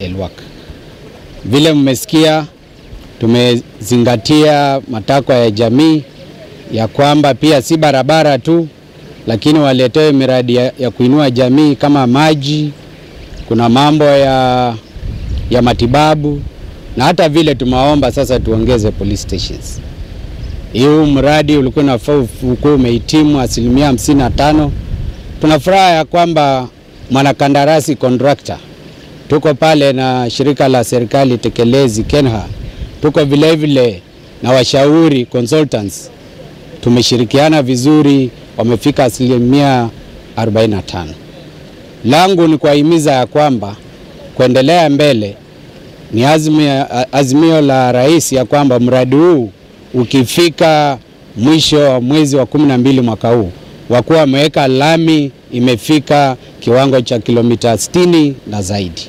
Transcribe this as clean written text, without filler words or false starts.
Elwak. Vile mmesikia, tumezingatia matakwa ya jamii ya kwamba pia si barabara tu, lakini waletewe miradi ya kuinua jamii kama maji, kuna mambo ya matibabu, na hata vile tumeomba sasa tuongeze police stations. Hiyo mradi ulikuwa unafaa umehitimu 55%. Tunafuraha ya kwamba mwanakandarasi contractor tuko pale na shirika la serikali tekelezi Kenha, tuko vile vile na washauri consultants, tumeshirikiana vizuri, wamefika 45%. Langu ni kuhimiza ya kwamba kuendelea mbele ni azimio la rais ya kwamba mradi huu ukifika mwisho wa mwezi wa 12 mwaka huu wakuwa wameweka lami imefika kiwango cha kilomita 60 na zaidi.